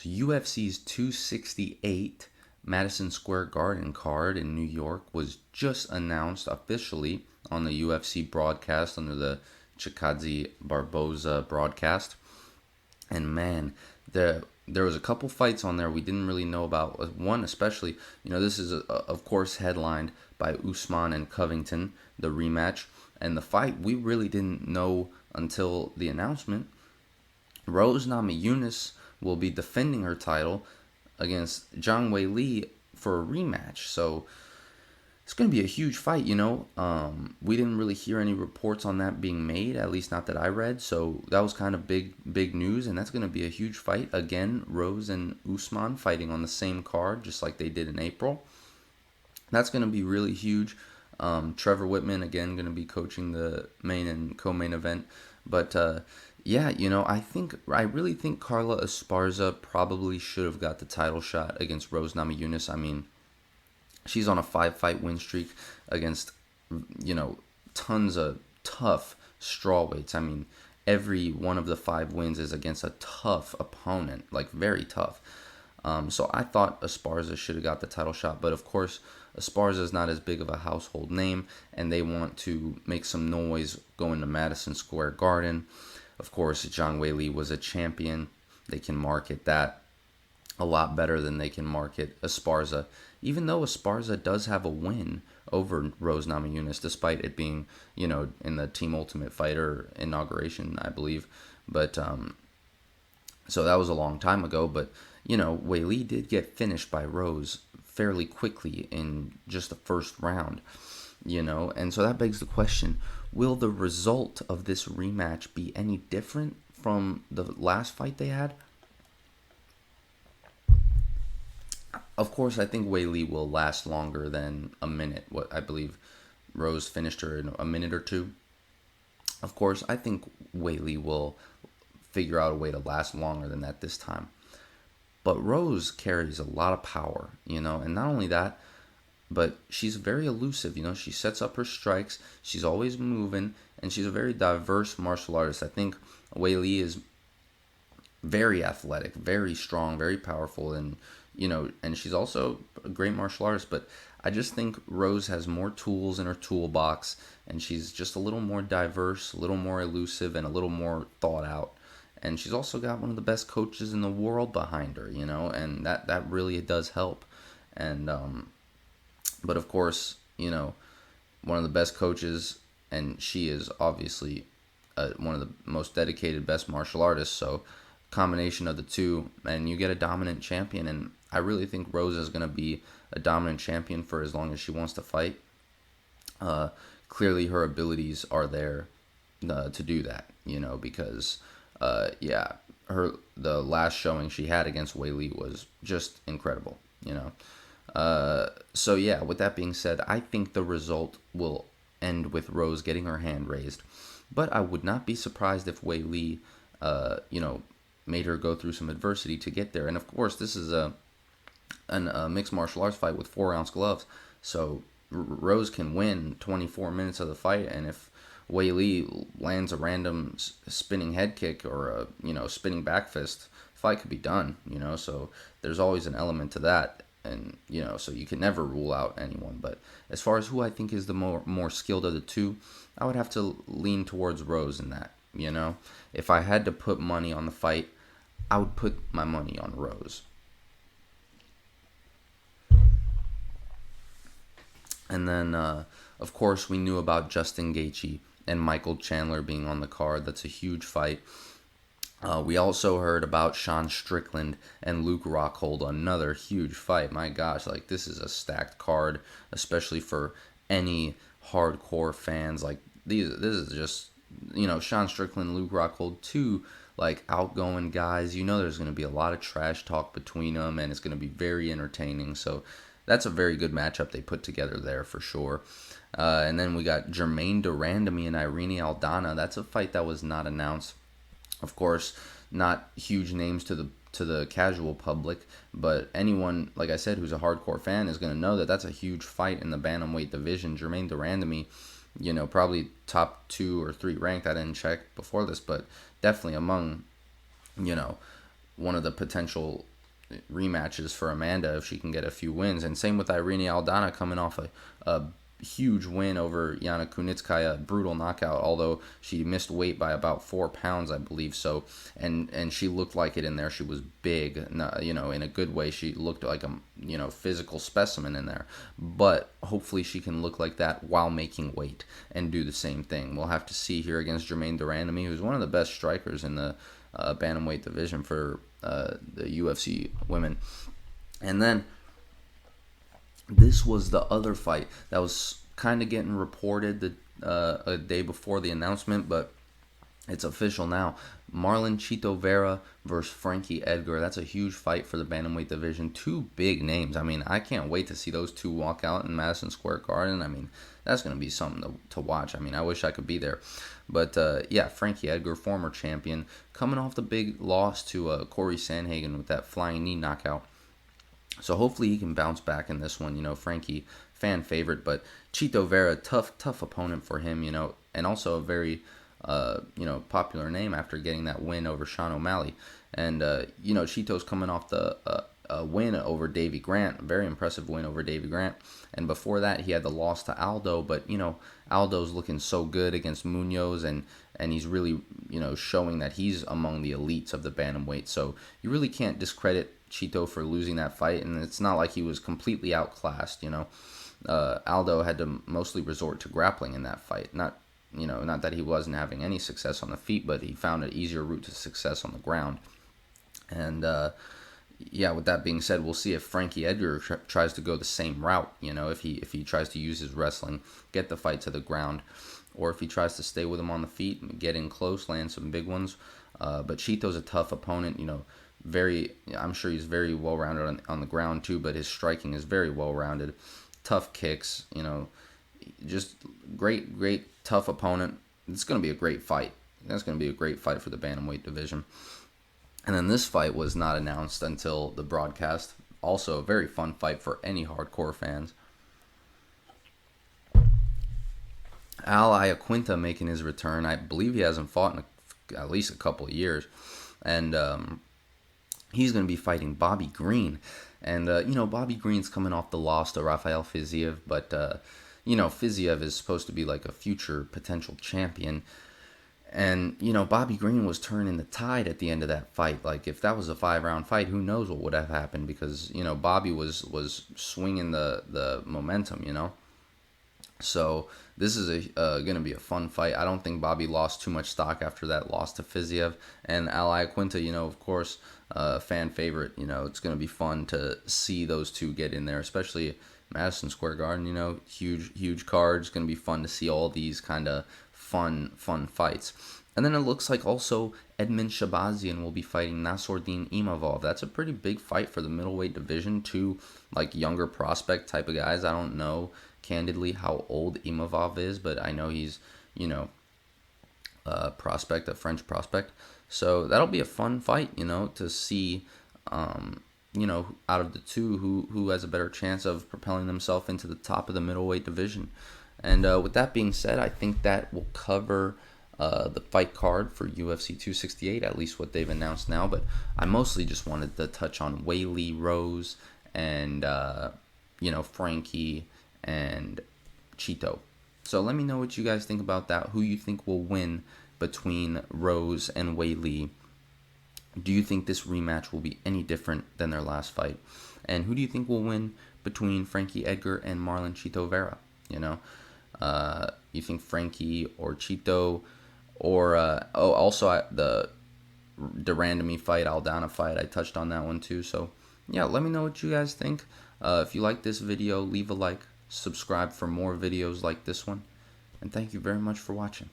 So UFC's 268 Madison Square Garden card in New York was just announced officially on the UFC broadcast under the Chikadze Barboza broadcast. And man, there was a couple fights on there we didn't really know about. One especially, this is of course headlined by Usman and Covington, the rematch. And the fight we really didn't know until the announcement. Rose Namajunas will be defending her title against Zhang Weili for a rematch. So it's going to be a huge fight, We didn't really hear any reports on that being made, at least not that I read. So that was kind of big news, and that's going to be a huge fight. Again, Rose and Usman fighting on the same card, just like they did in April. That's going to be really huge. Trevor Whitman, again, going to be coaching the main and co-main event. But, yeah, I really think Carla Esparza probably should have got the title shot against Rose Namajunas. I mean, she's on a 5-fight win streak against, tons of tough strawweights. I mean, every one of the 5 wins is against a tough opponent, like very tough. So I thought Esparza should have got the title shot, but of course, Esparza is not as big of a household name, and they want to make some noise going to Madison Square Garden. Of course, Zhang Weili was a champion. They can market that a lot better than they can market Esparza, even though Esparza does have a win over Rose Namajunas, despite it being, in the Team Ultimate Fighter inauguration, I believe. But, so that was a long time ago, but, Weili did get finished by Rose fairly quickly in just the first round, and so that begs the question, will the result of this rematch be any different from the last fight they had? Of course, I think Weili will last longer than a minute. What I believe Rose finished her in a minute or two. Of course, I think Weili will figure out a way to last longer than that this time. But Rose carries a lot of power, and not only that, but she's very elusive, she sets up her strikes, she's always moving, and she's a very diverse martial artist. I think Weili is very athletic, very strong, very powerful, and, and she's also a great martial artist, but I just think Rose has more tools in her toolbox, and she's just a little more diverse, a little more elusive, and a little more thought out. And she's also got one of the best coaches in the world behind her, and that really does help. And, but of course, one of the best coaches, and she is obviously one of the most dedicated, best martial artists. So, combination of the two, and you get a dominant champion. And I really think Rose is going to be a dominant champion for as long as she wants to fight. Clearly, her abilities are there to do that, because the last showing she had against Weili was just incredible, So yeah, with that being said, I think the result will end with Rose getting her hand raised, but I would not be surprised if Weili, made her go through some adversity to get there. And of course, this is a mixed martial arts fight with 4-ounce gloves, so Rose can win 24 minutes of the fight, and if Weili lands a random spinning head kick or a spinning back fist, fight could be done. So there's always an element to that, and so you can never rule out anyone. But as far as who I think is the more skilled of the two, I would have to lean towards Rose in that. If I had to put money on the fight, I would put my money on Rose. And then, of course, we knew about Justin Gaethje and Michael Chandler being on the card. That's a huge fight. We also heard about Sean Strickland and Luke Rockhold, another huge fight. My gosh, this is a stacked card, especially for any hardcore fans. This is just, Sean Strickland, Luke Rockhold, two outgoing guys. There's going to be a lot of trash talk between them, and it's going to be very entertaining. So that's a very good matchup they put together there for sure. And then we got Germaine de Randamie and Irene Aldana. That's a fight that was not announced. Of course, not huge names to the casual public, but anyone, like I said, who's a hardcore fan is going to know that that's a huge fight in the bantamweight division. Germaine de Randamie, probably top 2 or 3 ranked. I didn't check before this, but definitely among, one one of the potential rematches for Amanda if she can get a few wins. And same with Irene Aldana coming off a huge win over Yana Kunitskaya, brutal knockout, although she missed weight by about 4 pounds, I believe. So, and she looked like it in there. She was big, in a good way. She looked like a, physical specimen in there. But hopefully she can look like that while making weight and do the same thing. We'll have to see here against Germaine de Randamie, who's one of the best strikers in the bantamweight division for the UFC women. And then this was the other fight that was kind of getting reported a day before the announcement, but it's official now. Marlon Chito Vera versus Frankie Edgar. That's a huge fight for the bantamweight division. Two big names. I mean, I can't wait to see those two walk out in Madison Square Garden. I mean, that's going to be something to watch. I mean, I wish I could be there. But, Frankie Edgar, former champion, coming off the big loss to Corey Sandhagen with that flying knee knockout. So hopefully he can bounce back in this one. Frankie, fan favorite, but Chito Vera, tough opponent for him, and also a very, popular name after getting that win over Sean O'Malley. And, Chito's coming off the win over Davy Grant, a very impressive win over Davy Grant. And before that, he had the loss to Aldo, but, Aldo's looking so good against Munoz, and he's really, showing that he's among the elites of the bantamweight. So you really can't discredit Chito for losing that fight, and it's not like he was completely outclassed. Aldo had to mostly resort to grappling in that fight. Not that he wasn't having any success on the feet, but he found an easier route to success on the ground. And with that being said, we'll see if Frankie Edgar tries to go the same route. If he tries to use his wrestling, get the fight to the ground, or if he tries to stay with him on the feet and get in close, land some big ones. But Chito's a tough opponent. I'm sure he's very well-rounded on the ground too, but his striking is very well-rounded. Tough kicks, just great, tough opponent. It's going to be a great fight. That's going to be a great fight for the bantamweight division. And then this fight was not announced until the broadcast. Also a very fun fight for any hardcore fans. Iaquinta making his return. I believe he hasn't fought in at least a couple of years. And he's going to be fighting Bobby Green. And, Bobby Green's coming off the loss to Rafael Fiziev. But, Fiziev is supposed to be like a future potential champion. And, Bobby Green was turning the tide at the end of that fight. Like, if that was a 5-round fight, who knows what would have happened. Because, Bobby was swinging the momentum, So this is going to be a fun fight. I don't think Bobby lost too much stock after that loss to Fiziev. And Iaquinta, of course, fan favorite. It's going to be fun to see those two get in there, especially Madison Square Garden. Huge cards. Going to be fun to see all these kind of fun fights. And then it looks like also Edmund Shabazian will be fighting Nassourdine Imavov. That's a pretty big fight for the middleweight division. Two younger prospect type of guys. I don't know candidly how old Imavov is, but I know he's a French prospect. So that'll be a fun fight, to see, out of the two, who has a better chance of propelling themselves into the top of the middleweight division. And with that being said, I think that will cover the fight card for UFC 268, at least what they've announced now. But I mostly just wanted to touch on Weili, Rose, and, Frankie and Chito. So let me know what you guys think about that. Who you think will win between Rose and Weili? Do you think this rematch will be any different than their last fight? And who do you think will win between Frankie Edgar and Marlon Chito Vera? You think Frankie or Chito, or also the de Randamie fight, Aldana fight. I touched on that one too. So yeah, let me know what you guys think. If you like this video, leave a like, subscribe for more videos like this one, and thank you very much for watching.